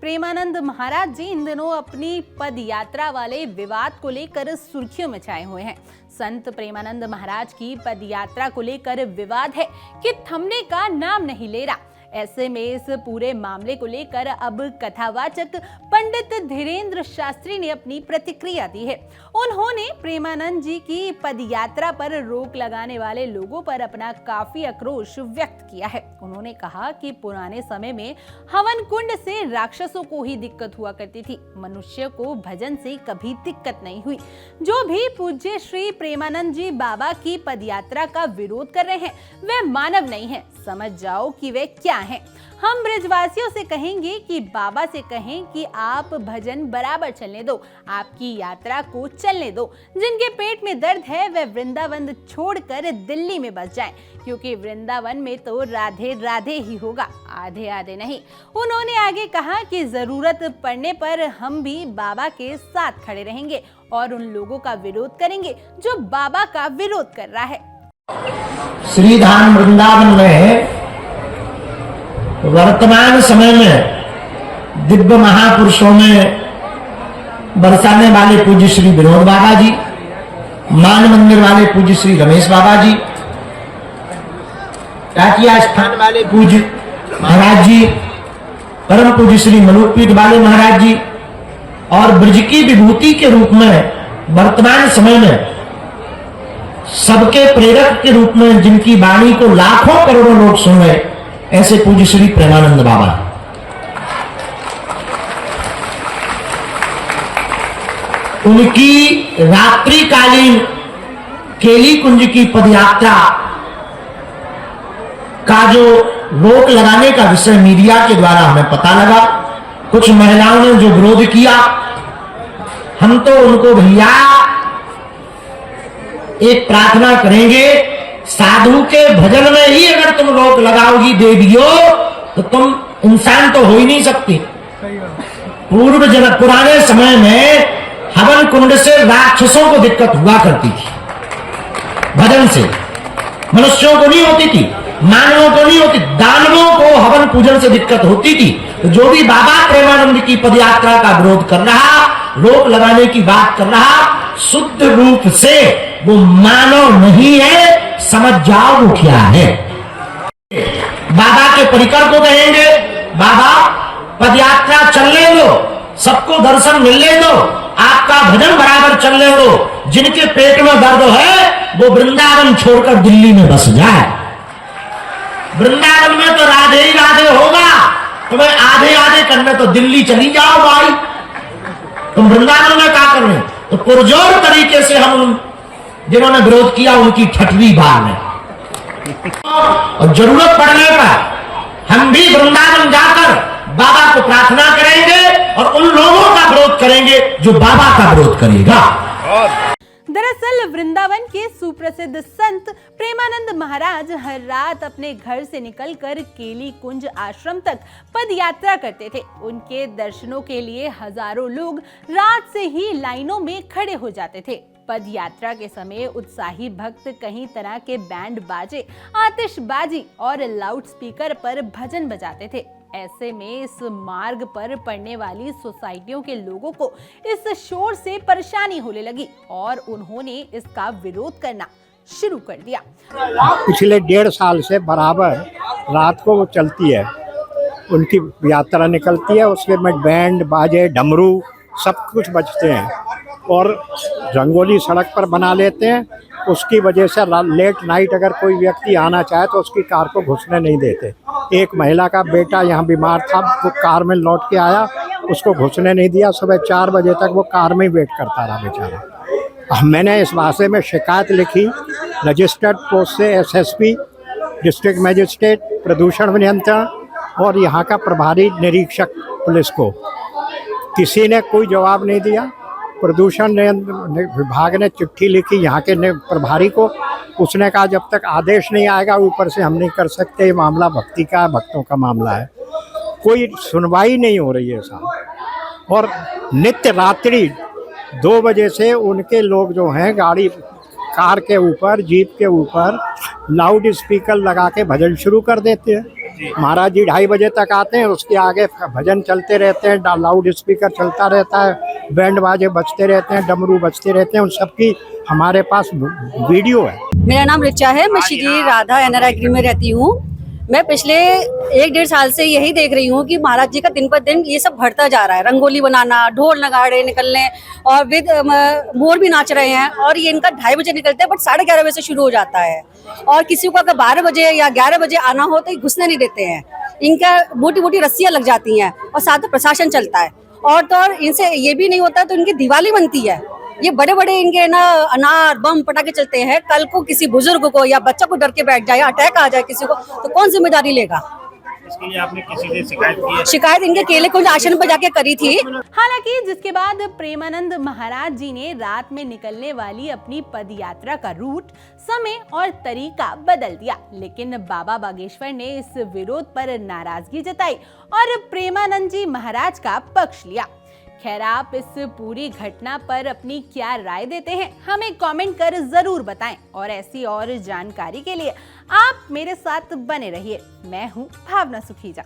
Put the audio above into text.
प्रेमानंद महाराज जी इन दिनों अपनी पद यात्रा वाले विवाद को लेकर सुर्खियों में छाए हुए हैं। संत प्रेमानंद महाराज की पद यात्रा को लेकर विवाद है कि थमने का नाम नहीं ले रहा। ऐसे में इस पूरे मामले को लेकर अब कथावाचक पंडित धीरेन्द्र शास्त्री ने अपनी प्रतिक्रिया दी है। उन्होंने प्रेमानंद जी की पद यात्रा पर रोक लगाने वाले लोगों पर अपना काफी आक्रोश व्यक्त किया है। उन्होंने कहा कि पुराने समय में हवन कुंड से राक्षसों को ही दिक्कत हुआ करती थी, मनुष्य को भजन से कभी दिक्कत नहीं हुई। जो भी पूज्य श्री प्रेमानंद जी बाबा की पद यात्रा का विरोध कर रहे हैं वे मानव नहीं है। समझ जाओ कि वे क्या हैं। हम ब्रजवासियों से कहेंगे कि बाबा से कहें कि आप भजन बराबर चलने दो, आपकी यात्रा को चलने दो। जिनके पेट में दर्द है वे वृंदावन छोड़कर दिल्ली में बस जाएं, क्योंकि वृंदावन में तो राधे राधे ही होगा, आधे आधे नहीं। उन्होंने आगे कहा कि जरूरत पड़ने पर हम भी बाबा के साथ खड़े रहेंगे और उन लोगों का विरोध करेंगे जो बाबा का विरोध कर रहा है। श्रीधाम वृंदावन में वर्तमान समय में दिव्य महापुरुषों में बरसाने वाले पूज्य श्री विनोद बाबा जी, मान मंदिर वाले पूज्य श्री रमेश बाबा जी, टाकिया स्थान वाले पूज्य महाराज जी, परम पूज्य श्री मनोपीठ वाले महाराज जी और ब्रज की विभूति के रूप में वर्तमान समय में सबके प्रेरक के रूप में जिनकी वाणी को लाखों करोड़ों लोग सुन रहे, ऐसे पूज्य श्री प्रेमानंद बाबा। उनकी रात्रिकालीन केली कुंज की पदयात्रा का जो रोक लगाने का विषय मीडिया के द्वारा हमें पता लगा, कुछ महिलाओं ने जो विरोध किया, हम तो उनको भैया एक प्रार्थना करेंगे, साधु के भजन में ही अगर तुम रोक लगाओगी देवियों तो तुम इंसान तो हो ही नहीं सकती। पुराने समय में हवन कुंड से राक्षसों को दिक्कत हुआ करती थी, भजन से मनुष्यों को नहीं होती थी, मानवों को नहीं होती, दानवों को हवन पूजन से दिक्कत होती थी। तो जो भी बाबा प्रेमानंद की पदयात्रा का विरोध कर रहा, रोक लगाने की बात कर रहा, शुद्ध रूप से वो मानव नहीं है, समझ जाओ वो क्या है। बाबा के परिकर को कहेंगे बाबा पदयात्रा चलने दो, सबको दर्शन मिलने दो, आपका भजन बराबर चलने दो। जिनके पेट में दर्द है वो वृंदावन छोड़कर दिल्ली में बस जाए। वृंदावन में तो राधे ही राधे होगा, तुम्हें आधे आधे करने तो दिल्ली चली जाओ भाई, तुम वृंदावन में क्या कर रहे? तो पुरजोर तरीके से हम जिन्होंने विरोध किया उनकी ठठवी बार में, और जरूरत पड़ने पर हम भी वृंदावन जाकर बाबा को प्रार्थना करेंगे और उन लोगों का विरोध करेंगे जो बाबा का विरोध करेगा। दरअसल वृंदावन के सुप्रसिद्ध संत प्रेमानंद महाराज हर रात अपने घर से निकलकर केली कुंज आश्रम तक पद यात्रा करते थे। उनके दर्शनों के लिए हजारों लोग रात से ही लाइनों में खड़े हो जाते थे। पद यात्रा के समय उत्साही भक्त कई तरह के बैंड बाजे, आतिशबाजी और लाउड स्पीकर पर भजन बजाते थे। ऐसे में इस मार्ग पर पड़ने वाली सोसाइटियों के लोगों को इस शोर से परेशानी होने लगी और उन्होंने इसका विरोध करना शुरू कर दिया। पिछले 1.5 साल से बराबर रात को वो चलती है, उनकी यात्रा निकलती है, उसके में बैंड बाजे डमरू सब कुछ बजते हैं और रंगोली सड़क पर बना लेते हैं। उसकी वजह से लेट नाइट अगर कोई व्यक्ति आना चाहे तो उसकी कार को घुसने नहीं देते। एक महिला का बेटा यहाँ बीमार था, वो कार में लौट के आया, उसको घुसने नहीं दिया। सुबह 4 बजे तक वो कार में वेट करता रहा बेचारा। मैंने इस वास्ते में शिकायत लिखी रजिस्टर्ड पोस्ट से एसएसपी, डिस्ट्रिक्ट मजिस्ट्रेट, प्रदूषण नियंत्रण और यहाँ का प्रभारी निरीक्षक पुलिस को। किसी ने कोई जवाब नहीं दिया। प्रदूषण विभाग ने चिट्ठी लिखी यहाँ के प्रभारी को, उसने कहा जब तक आदेश नहीं आएगा ऊपर से हम नहीं कर सकते, ये मामला भक्ति का है, भक्तों का मामला है। कोई सुनवाई नहीं हो रही है साहब। और नित्य रात्रि 2 बजे से उनके लोग जो हैं गाड़ी कार के ऊपर, जीप के ऊपर लाउड स्पीकर लगा के भजन शुरू कर देते हैं। महाराज जी 2:30 बजे तक आते हैं, उसके आगे भजन चलते रहते हैं, लाउड स्पीकर चलता रहता है, बैंड बाजे बजते रहते हैं, डमरू बजते रहते हैं, उन सबकी हमारे पास वीडियो है। मेरा नाम रिचा है, मैं श्री राधा एनआरआई में रहती हूँ। मैं पिछले 1-1.5 साल से यही देख रही हूँ कि महाराज जी का दिन पर दिन ये सब बढ़ता जा रहा है। रंगोली बनाना, ढोल नगाड़े निकलने और विद मोर भी नाच रहे हैं, और ये इनका 2:30 बजे निकलते हैं, बट 11:30 बजे से शुरू हो जाता है। और किसी को अगर 12 बजे या 11 बजे आना हो तो घुसने नहीं देते हैं। इनका मोटी मोटी रस्सियाँ लग जाती हैं और साथ में प्रशासन चलता है। और तो और इनसे ये भी नहीं होता तो इनकी दिवाली बनती है। ये बड़े बड़े इनके ना अनार बम पटाखे चलते हैं, कल को किसी बुजुर्ग को या बच्चा को डर के बैठ जाए, अटैक आ जाए किसी को, तो कौन जिम्मेदारी लेगा? इसके लिए आपने किसी से शिकायत की है? शिकायत इनके केले कुंज आश्रम पर जाके करी थी। हालांकि जिसके बाद प्रेमानंद महाराज जी ने रात में निकलने वाली अपनी पद यात्रा का रूट, समय और तरीका बदल दिया, लेकिन बाबा बागेश्वर ने इस विरोध पर नाराजगी जताई और प्रेमानंद जी महाराज का पक्ष लिया। खैर, आप इस पूरी घटना पर अपनी क्या राय देते हैं, हमें कमेंट कर जरूर बताएं, और ऐसी और जानकारी के लिए आप मेरे साथ बने रहिए। मैं हूं भावना सुखीजा।